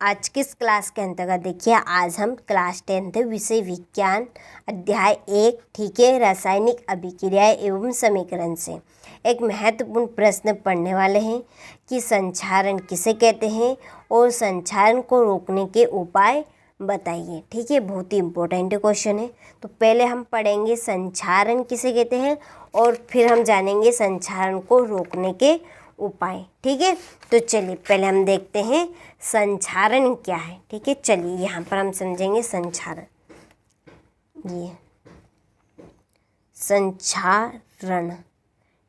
आज किस क्लास के अंतर्गत देखिए, आज हम क्लास 10th विषय विज्ञान अध्याय 1 ठीक है, रासायनिक अभिक्रियाएं एवं समीकरण से एक महत्वपूर्ण प्रश्न पढ़ने वाले हैं कि संक्षारण किसे कहते हैं और संक्षारण को रोकने के उपाय बताइए। ठीक है, बहुत ही इम्पोर्टेंट क्वेश्चन है। तो पहले हम पढ़ेंगे संक्षारण किसे कहते हैं और फिर हम जानेंगे संक्षारण को रोकने के उपाय। ठीक है, तो चलिए पहले हम देखते हैं संक्षारण क्या है। ठीक है, चलिए यहाँ पर हम समझेंगे संक्षारण। ये संक्षारण,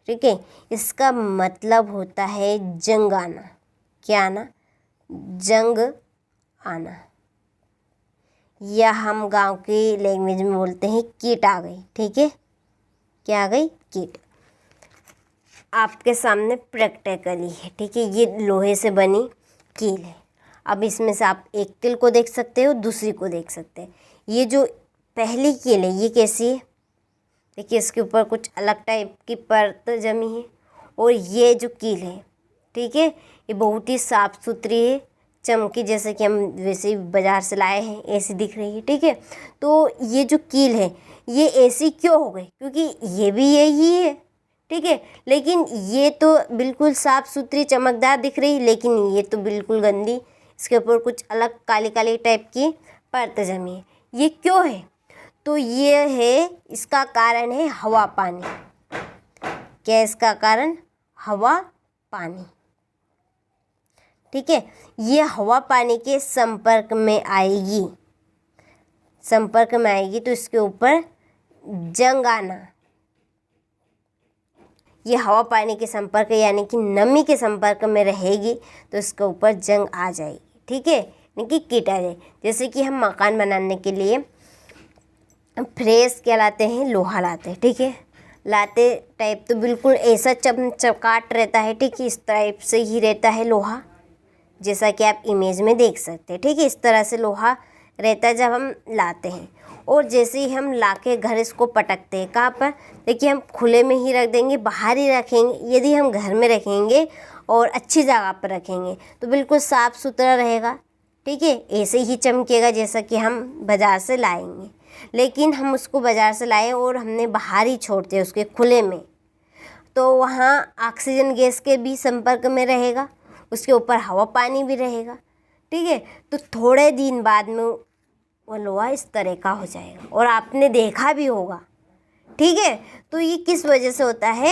ठीक है, इसका मतलब होता है जंग आना। क्या आना? जंग आना, या हम गांव की लैंग्वेज में बोलते हैं कीट आ गई। ठीक है, क्या आ गई? कीट। आपके सामने प्रैक्टिकली है। ठीक है, ये लोहे से बनी कील है। अब इसमें से आप एक कील को देख सकते हो, दूसरी को देख सकते हैं। ये जो पहली कील है ये कैसी है? देखिए, इसके ऊपर कुछ अलग टाइप की परत जमी है। और ये जो कील है, ठीक है, ये बहुत ही साफ़ सुथरी है, चमकी, जैसे कि हम वैसे ही बाज़ार से लाए हैं ऐसी दिख रही है। ठीक है, तो ये जो कील है ये ऐसी क्यों हो गई? क्योंकि ये भी यही है। ठीक है, लेकिन ये तो बिल्कुल साफ़ सुथरी चमकदार दिख रही, लेकिन ये तो बिल्कुल गंदी, इसके ऊपर कुछ अलग काली काली टाइप की परत जमी है। ये क्यों है? तो ये है, इसका कारण है हवा पानी। क्या है इसका कारण? हवा पानी। ठीक है, ये हवा पानी के संपर्क में आएगी, तो इसके ऊपर जंग आना। ये हवा पानी के संपर्क यानी कि नमी के संपर्क में रहेगी तो इसके ऊपर जंग आ जाएगी। ठीक है, यानी कि कीट आ जाए। जैसे कि हम मकान बनाने के लिए फ्रेश क्या लाते हैं? लोहा लाते हैं। ठीक है, लाते टाइप तो बिल्कुल ऐसा चकाट रहता है। ठीक है, इस टाइप से ही रहता है लोहा, जैसा कि आप इमेज में देख सकते हैं। ठीक है, इस तरह से लोहा रहता है जब हम लाते हैं। और जैसे ही हम लाके घर इसको पटकते हैं, कहाँ पर? देखिए, हम खुले में ही रख देंगे, बाहर ही रखेंगे। यदि हम घर में रखेंगे और अच्छी जगह पर रखेंगे तो बिल्कुल साफ़ सुथरा रहेगा। ठीक है, ऐसे ही चमकेगा जैसा कि हम बाज़ार से लाएंगे। लेकिन हम उसको बाज़ार से लाए और हमने बाहर ही छोड़ते हैं उसके खुले में, तो वहाँ ऑक्सीजन गैस के भी संपर्क में रहेगा, उसके ऊपर हवा पानी भी रहेगा। ठीक है, तो थोड़े दिन बाद में वो लोहा इस तरह का हो जाएगा और आपने देखा भी होगा। ठीक है, तो ये किस वजह से होता है?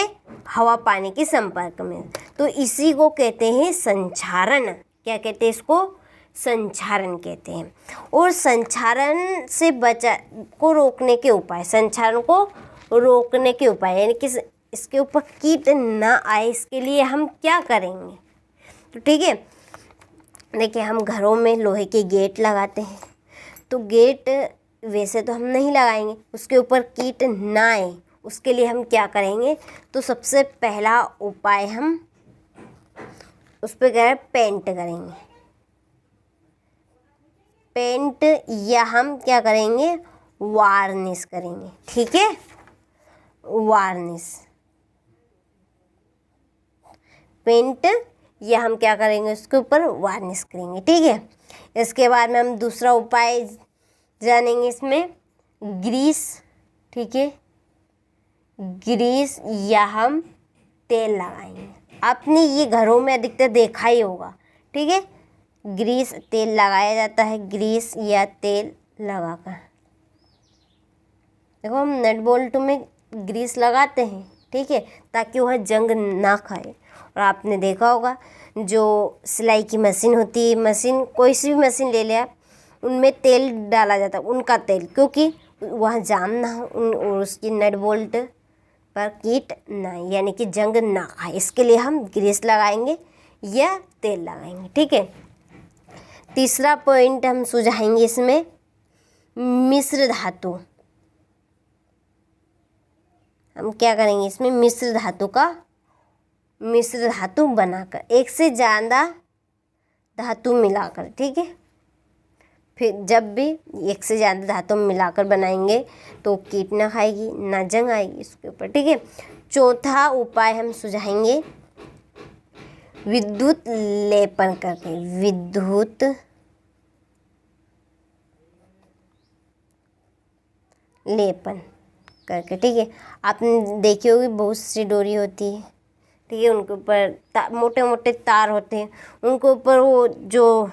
हवा पानी के संपर्क में। तो इसी को कहते हैं संक्षारण। क्या कहते हैं इसको? संक्षारण कहते हैं। और संक्षारण से रोकने के उपाय, संक्षारण को रोकने के उपाय यानी कि इसके ऊपर कीट ना आए, इसके लिए हम क्या करेंगे? तो ठीक है, देखिए, हम घरों में लोहे के गेट लगाते हैं, तो गेट वैसे तो हम नहीं लगाएंगे, उसके ऊपर कीट ना आए उसके लिए हम क्या करेंगे? तो सबसे पहला उपाय हम उस पर क्या है? पेंट करेंगे। पेंट, या हम क्या करेंगे? वार्निश करेंगे। ठीक है, वार्निश, पेंट, या हम क्या करेंगे? उसके ऊपर वार्निश करेंगे। ठीक है, इसके बाद में हम दूसरा उपाय जानेंगे, इसमें ग्रीस। ठीक है, ग्रीस या हम तेल लगाएंगे। आपने ये घरों में अधिकतर देखा ही होगा। ठीक है, ग्रीस तेल लगाया जाता है, ग्रीस या तेल लगाकर। देखो, हम नट बोल्ट में ग्रीस लगाते हैं, ठीक है, ताकि वह जंग ना खाए। और आपने देखा होगा जो सिलाई की मशीन होती है, मशीन कोई सी भी मशीन ले ले आप, उनमें तेल डाला जाता है, उनका तेल, क्योंकि वह जाम ना हो और उसकी नट बोल्ट पर कीट ना, यानी कि जंग ना खाए, इसके लिए हम ग्रीस लगाएंगे या तेल लगाएंगे। ठीक है, तीसरा पॉइंट हम सुझाएंगे इसमें मिश्र धातु। हम क्या करेंगे? इसमें मिश्र धातु बनाकर, एक से ज़्यादा धातु मिलाकर। ठीक है, फिर जब भी एक से ज़्यादा धातु मिलाकर बनाएंगे तो कीट ना खाएगी, ना जंग आएगी इसके ऊपर। ठीक है, चौथा उपाय हम सुझाएंगे विद्युत लेपन करके। विद्युत लेपन करके, ठीक है। आपने देखी होगी बहुत सी डोरी होती है, ठीक है, उनके ऊपर मोटे मोटे तार होते हैं, उनके ऊपर वो जो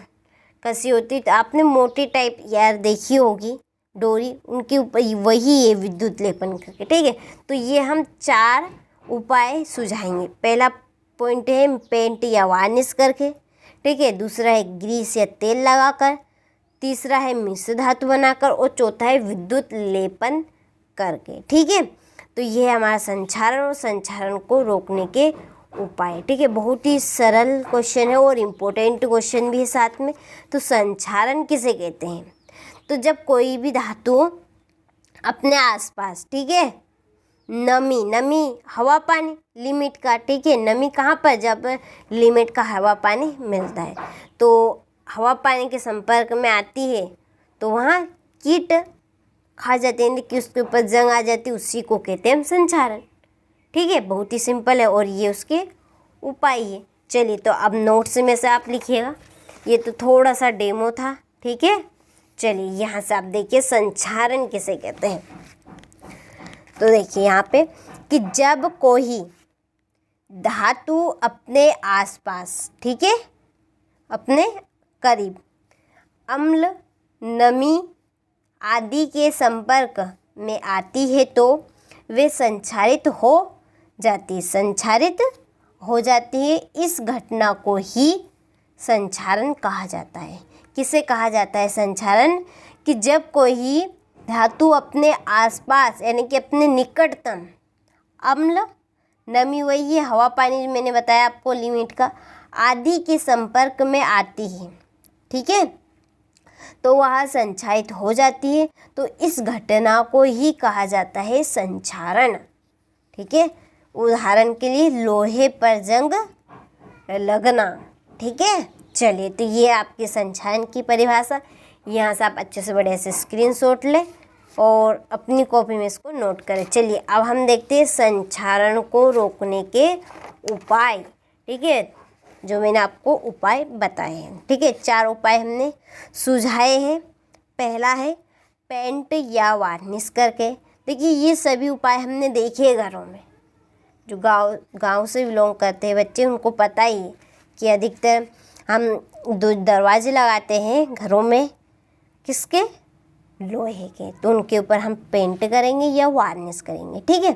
कसी होती है, तो आपने मोटी टाइप यार देखी होगी डोरी, उनके ऊपर वही है विद्युत लेपन करके, ठीक है। तो ये हम 4 उपाय सुझाएंगे। पहला पॉइंट है पेंट या वार्निश करके, ठीक है। दूसरा है ग्रीस या तेल लगाकर, तीसरा है मिश्र धातु बनाकर, और चौथा है विद्युत लेपन करके, ठीक है। तो ये है हमारा संक्षारण और संक्षारण को रोकने के उपाय, ठीक है। बहुत ही सरल क्वेश्चन है और इम्पोर्टेंट क्वेश्चन भी है साथ में। तो संक्षारण किसे कहते हैं? तो जब कोई भी धातु अपने आसपास, ठीक है, नमी हवा पानी लिमिट का, ठीक है, नमी कहाँ पर? जब लिमिट का हवा पानी मिलता है, तो हवा पानी के संपर्क में आती है तो वहाँ कीट खा जाते हैं कि उसके ऊपर जंग आ जाती है, उसी को कहते हैं हम संक्षारण, ठीक है। बहुत ही सिंपल है और ये उसके उपाय है। चलिए, तो अब नोट्स में से आप लिखिएगा, ये तो थोड़ा सा डेमो था, ठीक है। चलिए यहाँ से आप देखिए संक्षारण किसे कहते हैं। तो देखिए यहाँ पे कि जब कोई धातु अपने आसपास, ठीक है, अपने करीब अम्ल, नमी आदि के संपर्क में आती है तो वे संक्षारित हो जाती है। इस घटना को ही संक्षारण कहा जाता है। किसे कहा जाता है संक्षारण? कि जब कोई धातु अपने आसपास यानी कि अपने निकटतम अम्ल, नमी वही है हवा पानी जो मैंने बताया आपको लिमिट का, आदि के संपर्क में आती है, ठीक है, तो वह संक्षारित हो जाती है। तो इस घटना को ही कहा जाता है संक्षारण, ठीक है। उदाहरण के लिए लोहे पर जंग लगना, ठीक है। चलिए, तो ये आपके संक्षारण की परिभाषा। यहाँ से आप अच्छे से बढ़िया से स्क्रीनशॉट लें और अपनी कॉपी में इसको नोट करें। चलिए, अब हम देखते हैं संक्षारण को रोकने के उपाय, ठीक है, जो मैंने आपको उपाय बताए हैं, ठीक है। 4 उपाय हमने सुझाए हैं। पहला है पेंट या वार्निश करके। देखिए, ये सभी उपाय हमने देखे हैं घरों में, जो गांव से बिलोंग करते हैं बच्चे, उनको पता ही है कि अधिकतर हम दरवाजे लगाते हैं घरों में, किसके? लोहे के, तो उनके ऊपर हम पेंट करेंगे या वार्निश करेंगे, ठीक है।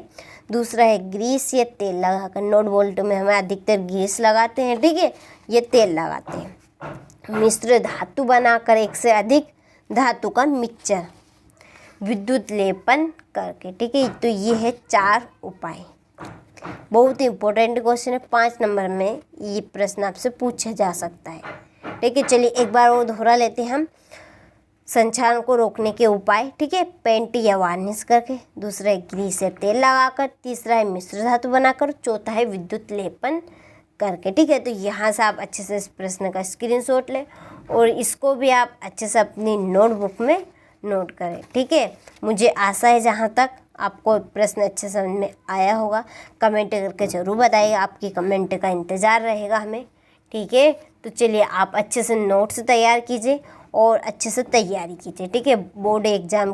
दूसरा है ग्रीस या तेल लगाकर। नोट बोल्ट में हमें अधिकतर ग्रीस लगाते हैं, ठीक है, ये तेल लगाते हैं। मिश्र धातु बनाकर, एक से अधिक धातु का मिक्सचर, विद्युत लेपन करके, ठीक है। तो ये है 4 उपाय। बहुत इंपॉर्टेंट क्वेश्चन है, 5 नंबर में ये प्रश्न आपसे पूछा जा सकता है, ठीक है। चलिए एक बार वो दोहरा लेते हैं हम संक्षारण को रोकने के उपाय, ठीक है। पेंट या वार्निश करके, दूसरा है ग्रीस या तेल लगाकर, तीसरा है मिश्र धातु बनाकर, चौथा है विद्युत लेपन करके, ठीक है। तो यहाँ से आप अच्छे से इस प्रश्न का स्क्रीनशॉट लें और इसको भी आप अच्छे से अपनी नोटबुक में नोट करें, ठीक है। मुझे आशा है जहाँ तक आपको प्रश्न अच्छे समझ में आया होगा। कमेंट करके ज़रूर बताइए, आपकी कमेंट का इंतज़ार रहेगा हमें, ठीक है। तो चलिए, आप अच्छे से नोट्स तैयार कीजिए और अच्छे से तैयारी कीजिए, ठीक है। बोर्ड एग्ज़ाम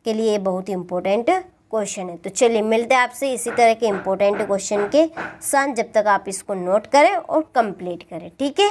के लिए बहुत ही इम्पोर्टेंट क्वेश्चन है। तो चलिए, मिलते हैं आपसे इसी तरह के इम्पोर्टेंट क्वेश्चन के साथ। जब तक आप इसको नोट करें और कंप्लीट करें, ठीक है।